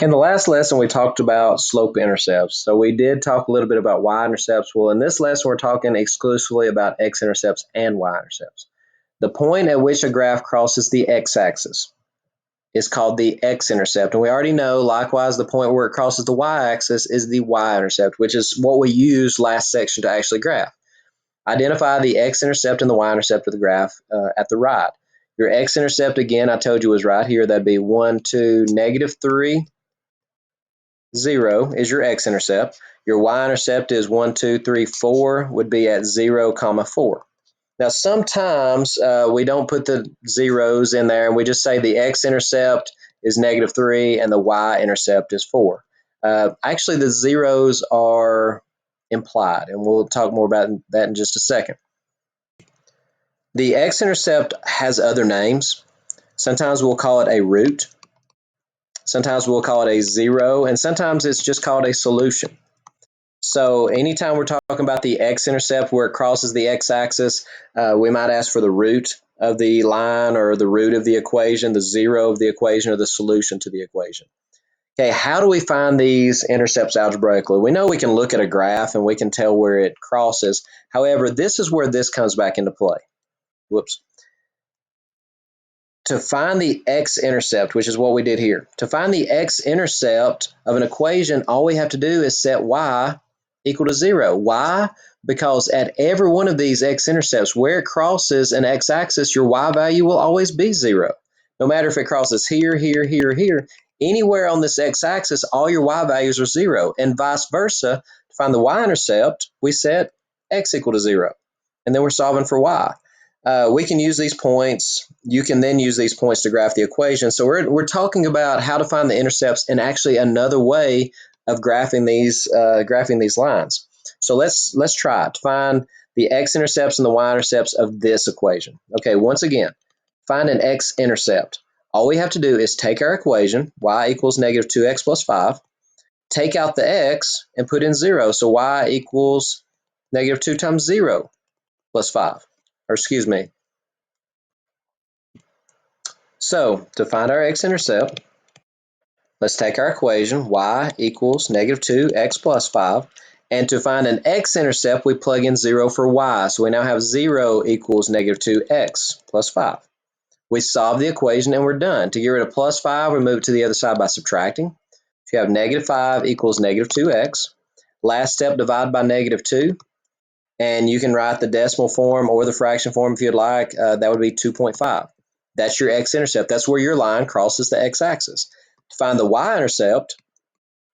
In the last lesson, we talked about slope intercepts. So we did talk a little bit about y-intercepts. Well, in this lesson, we're talking exclusively about x-intercepts and y-intercepts. The point at which a graph crosses the x-axis is called the x-intercept. And we already know, likewise, the point where it crosses the y-axis is the y-intercept, which is what we used last section to actually graph. Identify the x-intercept and the y-intercept of the graph at the right. Your x-intercept, again, I told you was right here. That'd be 1, 2, -3, 0 is your x-intercept. Your y-intercept is 1, 2, 3, 4 would be at 0, 4. Now sometimes we don't put the zeros in there and we just say the x-intercept is -3 and the y-intercept is 4. Actually the zeros are implied and we'll talk more about that in just a second. The x-intercept has other names. Sometimes we'll call it a root. Sometimes we'll call it a zero, and sometimes it's just called a solution. So anytime we're talking about the x-intercept where it crosses the x-axis, we might ask for the root of the line or the root of the equation, the zero of the equation, or the solution to the equation. Okay, how do we find these intercepts algebraically? We know we can look at a graph and we can tell where it crosses. However, this is where this comes back into play. Whoops. To find the x-intercept, which is what we did here, to find the x-intercept of an equation, all we have to do is set y equal to 0. Why? Because at every one of these x-intercepts, where it crosses an x-axis, your y value will always be 0. No matter if it crosses here, here, here, here, anywhere on this x-axis, all your y values are 0, and vice versa. To find the y-intercept, we set x equal to 0, and then we're solving for y. We can use these points. You can then use these points to graph the equation. So we're talking about how to find the intercepts and actually another way of graphing these lines. So let's try to find the x-intercepts and the y-intercepts of this equation. Okay, once again, find an x-intercept. All we have to do is take our equation, y equals -2x plus 5, take out the x and put in 0. So y equals -2 times 0 plus 5. Or excuse me. So to find our x-intercept, let's take our equation, y equals -2x plus 5. And to find an x-intercept, we plug in 0 for y. So we now have 0 equals -2x plus 5. We solve the equation and we're done. To get rid of plus 5, we move it to the other side by subtracting. If you have -5 equals -2x. Last step, divide by -2. And you can write the decimal form or the fraction form if you'd like. That would be 2.5. That's your x-intercept. That's where your line crosses the x-axis. To find the y-intercept,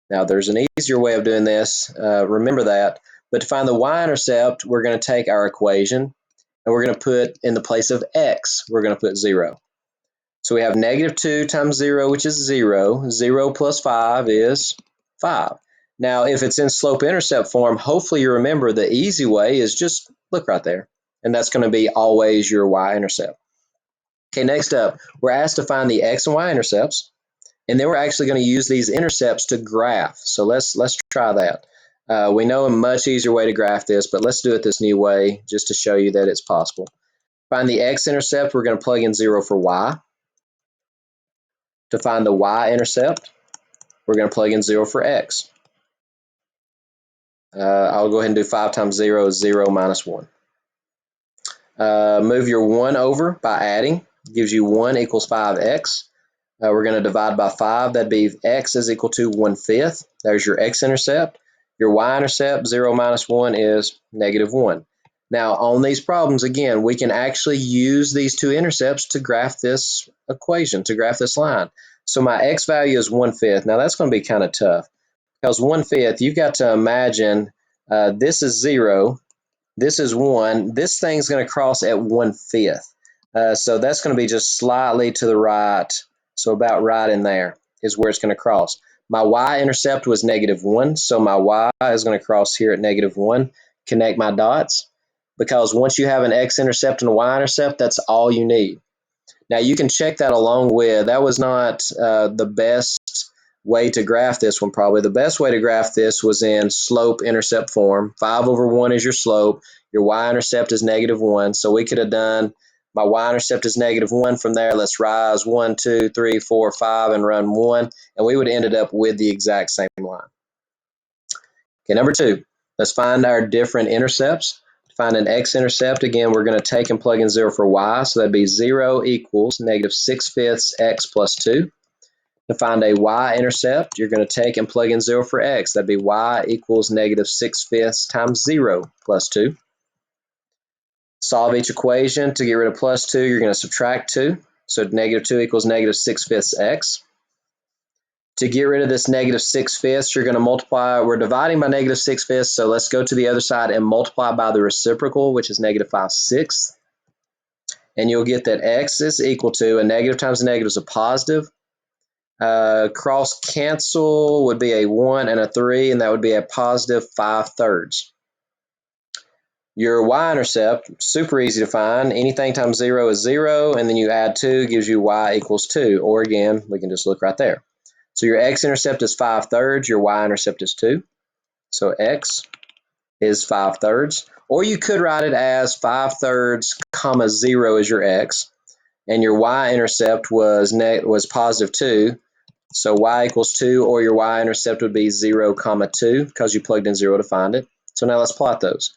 now there's an easier way of doing this. Remember that. But to find the y-intercept, we're going to take our equation and we're going to put in the place of x, we're going to put 0. So we have -2 times 0, which is 0. 0 plus 5 is 5. Now, if it's in slope-intercept form, hopefully you remember the easy way is just look right there. And that's going to be always your y-intercept. Okay, next up, we're asked to find the x and y intercepts, and then we're actually going to use these intercepts to graph. So let's try that. We know a much easier way to graph this, but let's do it this new way just to show you that it's possible. Find the x-intercept, we're going to plug in 0 for y. To find the y-intercept, we're going to plug in 0 for x. I'll go ahead and do 5 times 0 is 0 minus 1. Move your 1 over by adding. Gives you 1 equals 5x. We're going to divide by 5. That'd be x is equal to 1/5. There's your x-intercept. Your y-intercept, 0 minus 1 is -1. Now, on these problems, again, we can actually use these two intercepts to graph this equation, to graph this line. So my x value is 1/5. Now, that's going to be kind of tough because 1/5, you've got to imagine this is 0, this is 1. This thing's going to cross at 1/5. So that's going to be just slightly to the right. So about right in there is where it's going to cross. My y-intercept was -1, so my y is going to cross here at -1. Connect my dots, because once you have an x-intercept and a y-intercept, that's all you need. Now you can check that along with, that was not the best way to graph this one probably. The best way to graph this was in slope-intercept form. 5/1 is your slope. Your y-intercept is -1, so we could have done My y-intercept is -1. From there, let's rise 1, 2, 3, 4, 5, and run 1, and we would have ended up with the exact same line. Okay, number 2, let's find our different intercepts. To find an x-intercept, again, we're going to take and plug in 0 for y, so that'd be 0 equals -6/5 x plus 2. To find a y-intercept, you're going to take and plug in 0 for x. That'd be y equals -6/5 times 0 plus 2. Solve each equation. To get rid of plus 2, you're going to subtract 2. So -2 equals -6/5 x. To get rid of this -6/5, you're going to multiply. We're dividing by -6/5, so let's go to the other side and multiply by the reciprocal, which is -5/6. And you'll get that x is equal to, a negative times a negative is a positive. Cross cancel would be a 1 and a 3, and that would be a positive 5/3. Your y-intercept, super easy to find. Anything times 0 is 0, and then you add 2 gives you y equals 2. Or again, we can just look right there. So your x-intercept is 5/3, your y-intercept is 2. So x is 5/3. Or you could write it as 5/3 comma 0 is your x, and your y-intercept was positive 2. So y equals 2, or your y-intercept would be 0, 2, because you plugged in 0 to find it. So now let's plot those.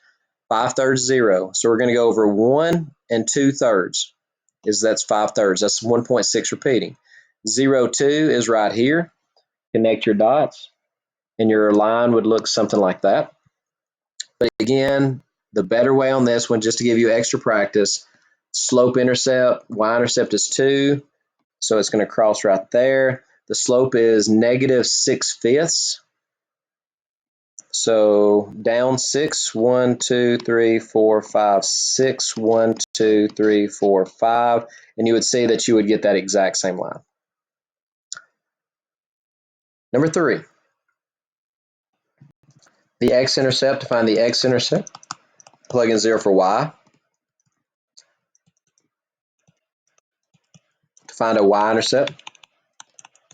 5/3, 0. So we're going to go over 1 and 2/3. That's 5/3. That's 1.6 repeating. 0, 2 is right here. Connect your dots, and your line would look something like that. But again, the better way on this one, just to give you extra practice, slope intercept, y-intercept is 2. So it's going to cross right there. The slope is -6/5. So down 6, 1, 2, 3, 4, 5, 6, 1, 2, 3, 4, 5, and you would see that you would get that exact same line. Number 3, the x-intercept. To find the x-intercept, plug in 0 for y. To find a y-intercept,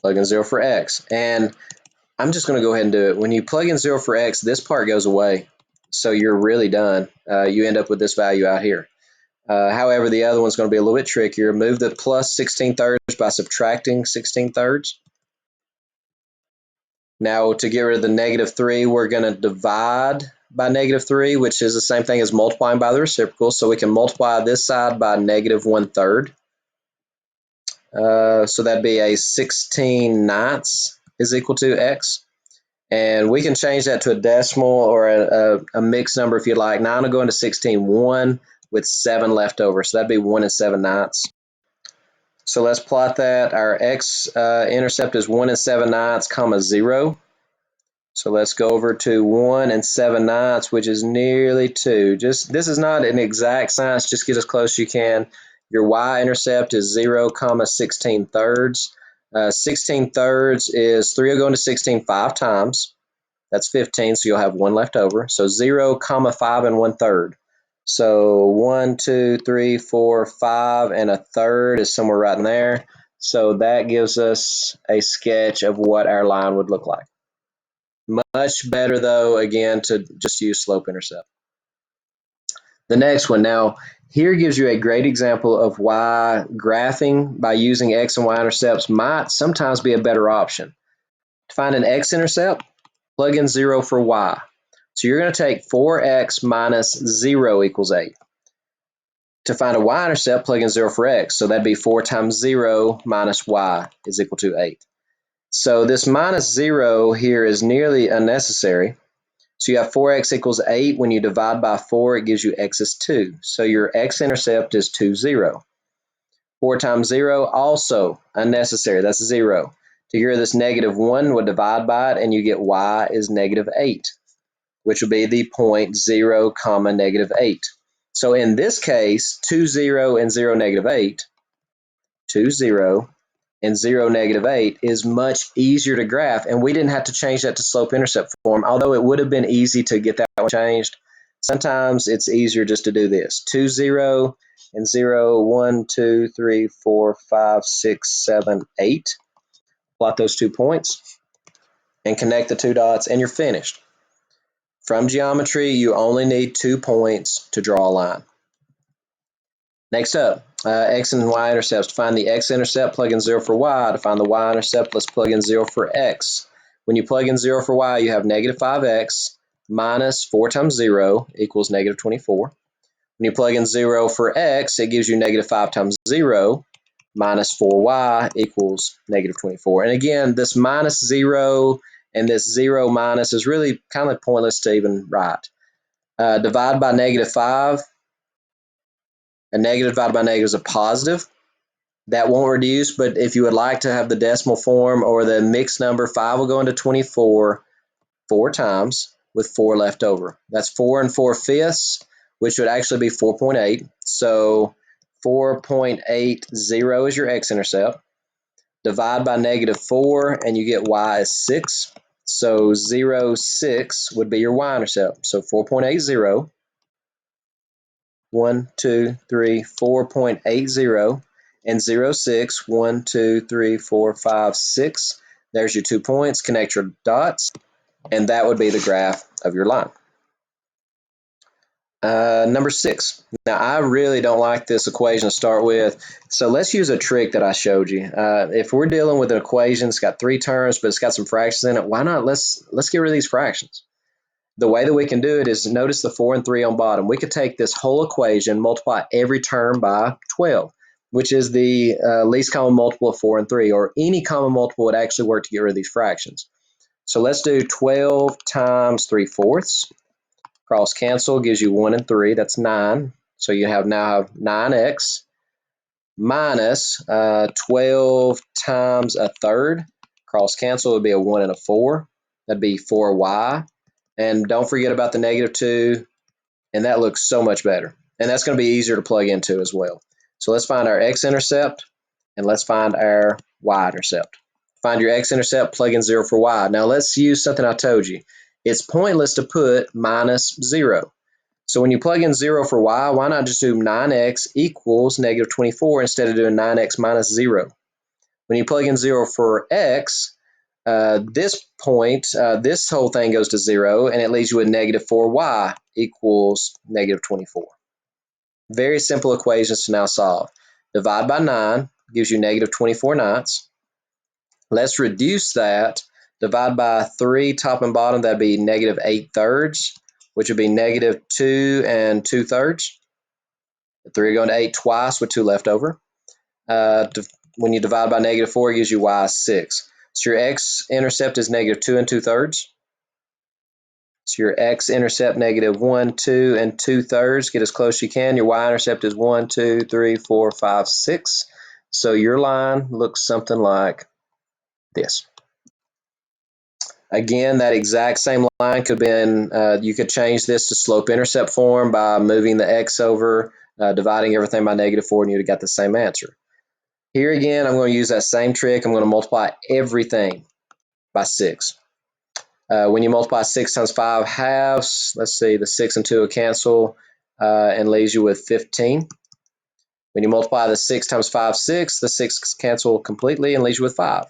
plug in 0 for x. And I'm just going to go ahead and do it. When you plug in 0 for x, this part goes away. So you're really done. You end up with this value out here. However, the other one's going to be a little bit trickier. Move the plus 16/3 by subtracting 16/3. Now, to get rid of the -3, we're going to divide by -3, which is the same thing as multiplying by the reciprocal. So we can multiply this side by -1/3. So that'd be a 16/9 is equal to x. And we can change that to a decimal or a mixed number if you'd like. Now I'm going to go into 16/1 with 7 left over. So that'd be 1 7/9. So let's plot that. Our x-intercept is 1 7/9, comma 0. So let's go over to 1 7/9, which is nearly 2. This is not an exact science. Just get as close as you can. Your y-intercept is 0, 16/3. 16/3 is 3 will go into 16 5 times. That's 15, so you'll have 1 left over. So 0, 5 and 1/3. So 1, 2, 3, 4, 5 and 1/3 is somewhere right in there. So that gives us a sketch of what our line would look like. Much better, though, again, to just use slope intercept. The next one. Now, here gives you a great example of why graphing by using x and y intercepts might sometimes be a better option. To find an x-intercept, plug in 0 for y. So you're going to take 4x minus 0 equals 8. To find a y-intercept, plug in 0 for x. So that'd be 4 times 0 minus y is equal to 8. So this minus 0 here is nearly unnecessary. So you have 4x equals 8. When you divide by 4, it gives you x is 2. So your x-intercept is 2, 0. 4 times 0, also unnecessary. That's 0. To get rid of this -1, we'll divide by it, and you get y is -8, which will be the point 0, -8. So in this case, 2, 0, and 0, -8, 2, 0, and 0, -8 is much easier to graph, and we didn't have to change that to slope intercept form, although it would have been easy to get that one changed. Sometimes it's easier just to do this. 2, 0, and 0, 1, 2, 3, 4, 5, 6, 7, 8. Plot those 2 points and connect the 2 dots, and you're finished. From geometry, you only need 2 points to draw a line. Next up, X and Y intercepts. To find the X-intercept, plug in 0 for Y. To find the Y-intercept, let's plug in 0 for X. When you plug in 0 for Y, you have negative 5X minus 4 times 0 equals negative 24. When you plug in 0 for X, it gives you negative 5 times 0 minus 4Y equals negative 24. And again, this minus 0 and this 0 minus is really kind of pointless to even write. Divide by negative 5. A negative divided by negative is a positive. That won't reduce, but if you would like to have the decimal form or the mixed number, 5 will go into 24 4 times with 4 left over. That's 4 and 4/5, which would actually be 4.8. So 4.80 is your x-intercept. Divide by negative 4 and you get y is 6. So 0, 6 would be your y-intercept. So 4.80. 1, 2, 3, 4.80 and 0, 6, 1, 2, 3, 4, 5, 6. There's your 2 points. Connect your dots, and that would be the graph of your line. Number 6. Now, I really don't like this equation to start with, so let's use a trick that I showed you. If we're dealing with an equation, it's got 3 terms, but it's got some fractions in it, why not let's get rid of these fractions? The way that we can do it is notice the 4 and 3 on bottom. We could take this whole equation, multiply every term by 12, which is the least common multiple of 4 and 3, or any common multiple would actually work to get rid of these fractions. So let's do 12 times 3/4. Cross cancel gives you 1 and 3, that's 9. So you now have 9x minus 12 times 1/3. Cross cancel would be a 1 and a 4. That'd be 4y. And don't forget about the negative 2, and that looks so much better. And that's going to be easier to plug into as well. So let's find our x-intercept, and let's find our y-intercept. Find your x-intercept, plug in 0 for y. Now let's use something I told you. It's pointless to put minus 0. So when you plug in 0 for y, why not just do 9x equals negative 24 instead of doing 9x minus 0? When you plug in 0 for x, this whole thing goes to 0, and it leaves you with negative 4y equals negative 24. Very simple equations to now solve. Divide by 9 gives you negative 24/9. Let's reduce that. Divide by 3 top and bottom, that'd be negative 8/3, which would be negative 2 and 2/3. The 3 are going to 8 twice with 2 left over. When you divide by negative 4, it gives you y 6. So your x-intercept is negative 2 and 2/3. So your x-intercept negative 1, 2, and 2/3. Get as close as you can. Your y-intercept is 1, 2, 3, 4, 5, 6. So your line looks something like this. Again, that exact same line could have been, you could change this to slope-intercept form by moving the x over, dividing everything by negative 4, and you'd have got the same answer. Here again, I'm going to use that same trick. I'm going to multiply everything by 6. When you multiply 6 times 5 halves, let's see, the 6 and 2 will cancel and leaves you with 15. When you multiply the 6 times 5, 6, the 6 cancel completely and leaves you with 5.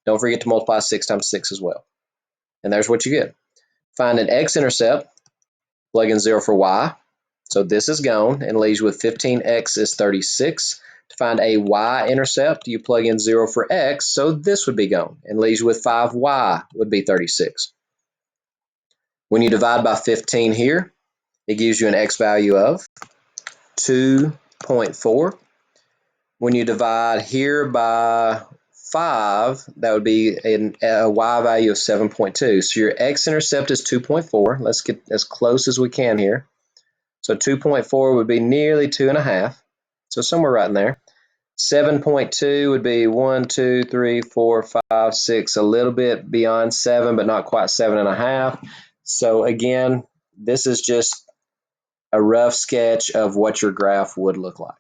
Don't forget to multiply 6 times 6 as well. And there's what you get. Find an x-intercept, plug in 0 for y. So this is gone and leaves you with 15x is 36. To find a y-intercept, you plug in 0 for x, so this would be gone and leaves you with 5y would be 36. When you divide by 15 here, it gives you an x value of 2.4. When you divide here by 5, that would be a y value of 7.2. So your x-intercept is 2.4. Let's get as close as we can here. So 2.4 would be nearly 2.5. So somewhere right in there. 7.2 would be 1, 2, 3, 4, 5, 6, a little bit beyond 7, but not quite 7.5. So again, this is just a rough sketch of what your graph would look like.